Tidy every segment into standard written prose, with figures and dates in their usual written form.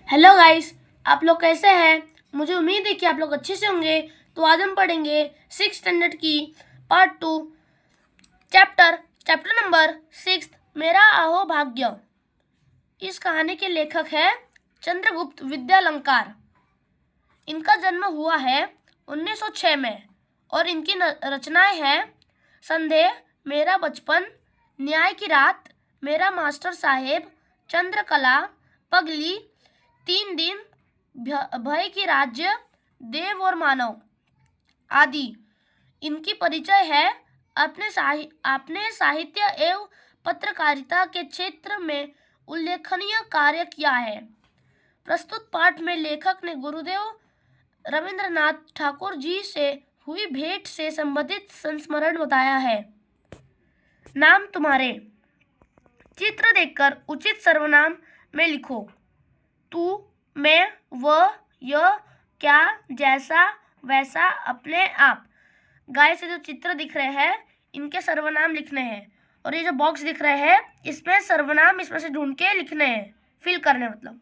Hello guys, आप लोग कैसे हैं? मुझे उम्मीद है कि आप लोग अच्छे से होंगे। तो आज हम पढ़ेंगे 6th स्टैंडर्ड की पार्ट 2 चैप्टर नंबर 6 मेरा अहो भाग्य। इस कहानी के लेखक है चंद्रगुप्त विद्यालंकार। इनका जन्म हुआ है 1906 में और इनकी रचनाएं हैं संदेह, मेरा बचपन, न्याय की रात, मेरा मास्टर साहेब, चंद्रकला, पगली, 3 दिन, भय की राज्य, देव और मानव आदि। इनकी परिचय है आपने साहित्य एवं पत्रकारिता के क्षेत्र में उल्लेखनीय कार्य किया है। प्रस्तुत पाठ में लेखक ने गुरुदेव रविंद्रनाथ ठाकुर जी से हुई भेंट से संबंधित संस्मरण बताया है। नाम तुम्हारे। चित्र देखकर उचित सर्वनाम में लिखो। तू, मैं, वह, यह, क्या, जैसा, वैसा, अपने आप। गाय से जो चित्र दिख रहे हैं इनके सर्वनाम लिखने हैं और ये जो बॉक्स दिख रहे हैं इसमें सर्वनाम इसमें से ढूंढ के लिखने हैं, फिल करने मतलब।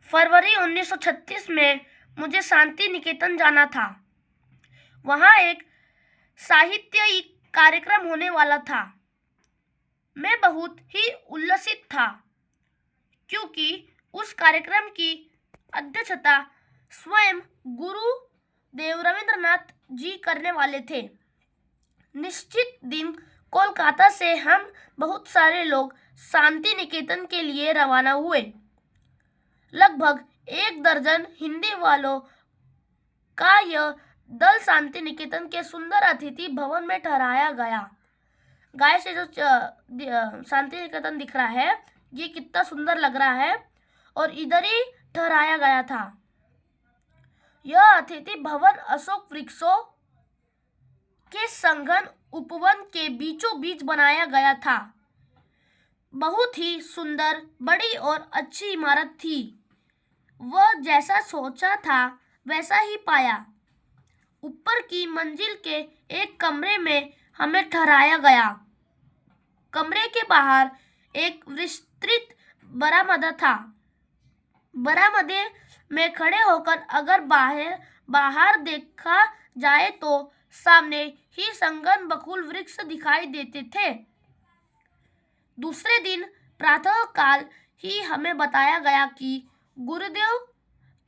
फरवरी 1936 में मुझे शांति निकेतन जाना था। वहाँ एक साहित्यिक कार्यक्रम होने वाला था। मैं बहुत ही उल्लसित था क्योंकि उस कार्यक्रम की अध्यक्षता स्वयं गुरुदेव रविंद्रनाथ जी करने वाले थे। निश्चित दिन कोलकाता से हम बहुत सारे लोग शांति निकेतन के लिए रवाना हुए। लगभग 1 दर्जन हिंदी वालों का यह दल शांति निकेतन के सुंदर अतिथि भवन में ठहराया गया। गाय से जो शांति निकेतन दिख रहा है ये कितना सुंदर लग रहा है और इधर ही ठहराया गया था। यह अतिथि भवन अशोक वृक्षों के संघन उपवन के बीचों बीच बनाया गया था। बहुत ही सुंदर, बड़ी और अच्छी इमारत थी। वह जैसा सोचा था वैसा ही पाया। ऊपर की मंजिल के एक कमरे में हमें ठहराया गया। कमरे के बाहर एक विस्तृत बरामदा था। बरामदे में खड़े होकर अगर बाहर देखा जाए तो सामने ही संगन बकुल वृक्ष दिखाई देते थे। दूसरे दिन प्रातः काल ही हमें बताया गया कि गुरुदेव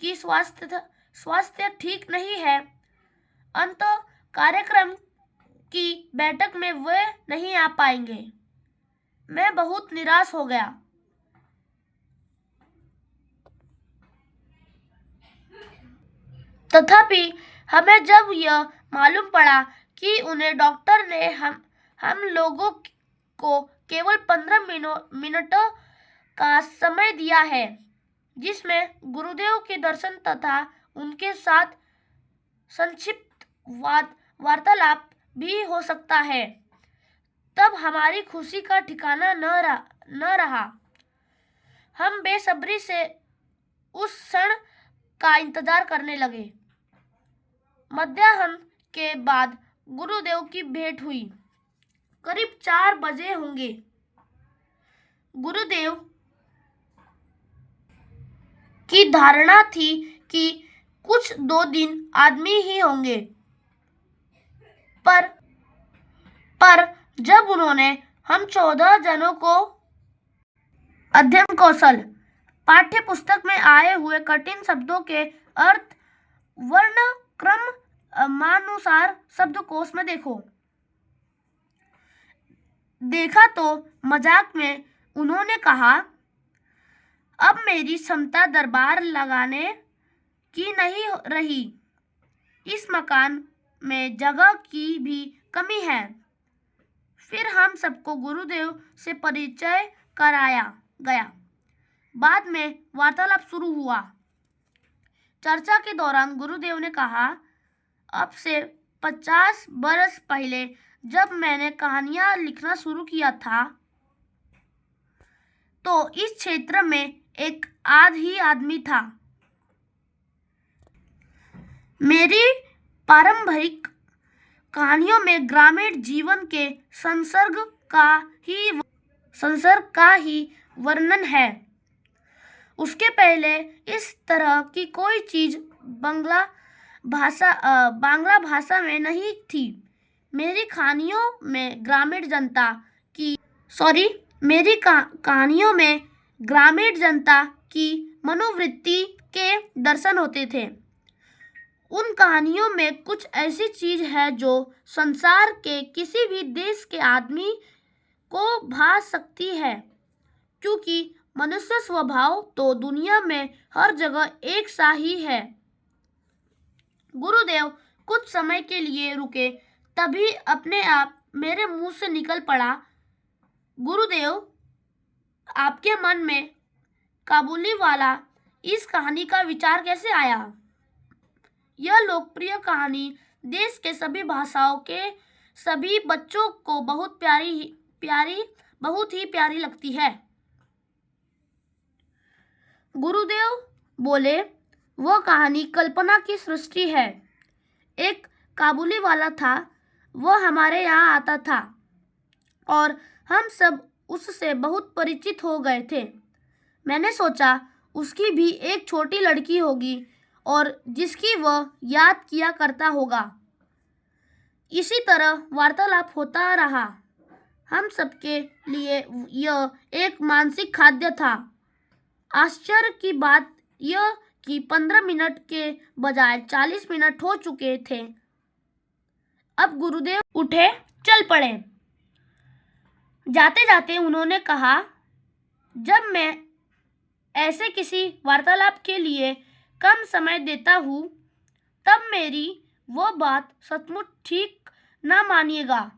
की स्वास्थ्य ठीक नहीं है। अंत कार्यक्रम की बैठक में वे नहीं आ पाएंगे। मैं बहुत निराश हो गया। तथापि हमें जब यह मालूम पड़ा कि उन्हें डॉक्टर ने हम लोगों को केवल 15 मिनटों का समय दिया है जिसमें गुरुदेव के दर्शन तथा उनके साथ संक्षिप्त वार्तालाप भी हो सकता है, तब हमारी खुशी का ठिकाना न रहा। हम बेसब्री से उस क्षण का इंतजार करने लगे। मध्याह्न के बाद गुरुदेव की भेंट हुई। करीब 4 बजे होंगे। गुरुदेव की धारणा थी कि कुछ 2 दिन आदमी ही होंगे, पर जब उन्होंने हम 14 जनों को अध्ययन कौशल, पाठ्य पुस्तक में आए हुए कठिन शब्दों के अर्थ वर्ण क्रम मानुसार शब्दकोश में देखा तो मजाक में उन्होंने कहा, अब मेरी क्षमता दरबार लगाने की नहीं रही। इस मकान में जगह की भी कमी है। फिर हम सबको गुरुदेव से परिचय कराया गया। बाद में वार्तालाप शुरू हुआ। चर्चा के दौरान गुरुदेव ने कहा, अब से 50 बरस पहले जब मैंने कहानियां लिखना शुरू किया था तो इस क्षेत्र में एक ही आदमी था। मेरी पारंपरिक कहानियों में ग्रामीण जीवन के संसर्ग का ही वर्णन है। उसके पहले इस तरह की कोई चीज़ बांग्ला भाषा में नहीं थी। मेरी कहानियों में ग्रामीण जनता की मनोवृत्ति के दर्शन होते थे। उन कहानियों में कुछ ऐसी चीज है जो संसार के किसी भी देश के आदमी को भा सकती है, क्योंकि मनुष्य स्वभाव तो दुनिया में हर जगह एक सा ही है। गुरुदेव कुछ समय के लिए रुके, तभी अपने आप मेरे मुंह से निकल पड़ा, गुरुदेव, आपके मन में काबुली वाला इस कहानी का विचार कैसे आया? यह लोकप्रिय कहानी देश के सभी भाषाओं के सभी बच्चों को बहुत ही प्यारी लगती है। गुरुदेव बोले, वह कहानी कल्पना की सृष्टि है। एक काबुली वाला था, वह हमारे यहाँ आता था और हम सब उससे बहुत परिचित हो गए थे। मैंने सोचा उसकी भी एक छोटी लड़की होगी और जिसकी वह याद किया करता होगा। इसी तरह वार्तालाप होता रहा। हम सबके लिए यह एक मानसिक खाद्य था। आश्चर्य की बात यह कि 15 मिनट के बजाय 40 मिनट हो चुके थे। अब गुरुदेव उठे, चल पड़े। जाते जाते उन्होंने कहा, जब मैं ऐसे किसी वार्तालाप के लिए कम समय देता हूँ, तब मेरी वो बात सचमुच ठीक ना मानिएगा,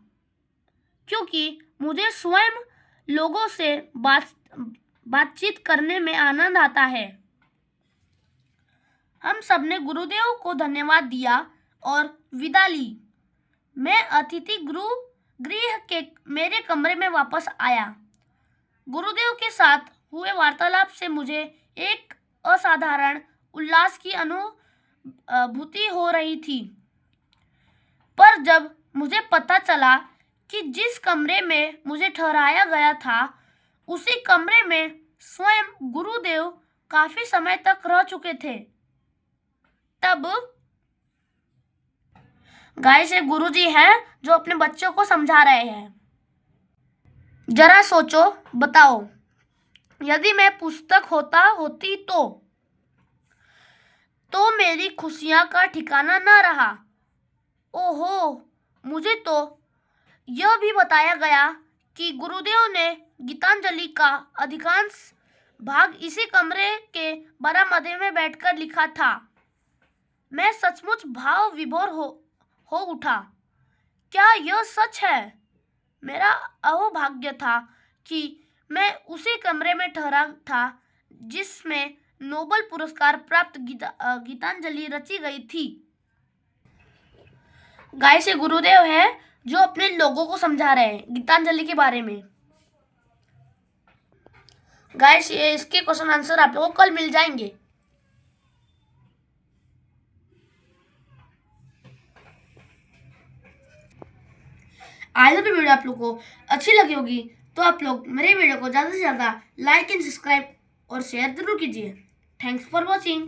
क्योंकि मुझे स्वयं लोगों से बातचीत करने में आनंद आता है। हम सब ने गुरुदेव को धन्यवाद दिया और विदा ली। मैं अतिथि गृह के मेरे कमरे में वापस आया। गुरुदेव के साथ हुए वार्तालाप से मुझे एक असाधारण उल्लास की अनुभूति हो रही थी। पर जब मुझे पता चला कि जिस कमरे में मुझे ठहराया गया था, उसी कमरे में स्वयं गुरुदेव काफी समय तक रह चुके थे, तब गाइस ये गुरुजी हैं जो अपने बच्चों को समझा रहे हैं। जरा सोचो, बताओ, यदि मैं पुस्तक होती तो मेरी खुशियां का ठिकाना न रहा। ओहो, मुझे तो यह भी बताया गया कि गुरुदेव ने गीतांजलि का अधिकांश भाग इसी कमरे के बरामदे में बैठकर लिखा था। मैं सचमुच भाव विभोर हो उठा। क्या यह सच है? मेरा अहोभाग्य था कि मैं उसी कमरे में ठहरा था जिसमें नोबेल पुरस्कार प्राप्त गीतांजलि रची गई थी। गाइस ये गुरुदेव है जो अपने लोगों को समझा रहे हैं गीतांजलि के बारे में। गाइस ये इसके क्वेश्चन आंसर आप लोगों को कल मिल जाएंगे। आज की वीडियो आप लोगों को अच्छी लगी होगी तो आप लोग मेरे वीडियो को ज़्यादा से ज़्यादा लाइक एंड सब्सक्राइब और शेयर जरूर कीजिए। Thanks for watching.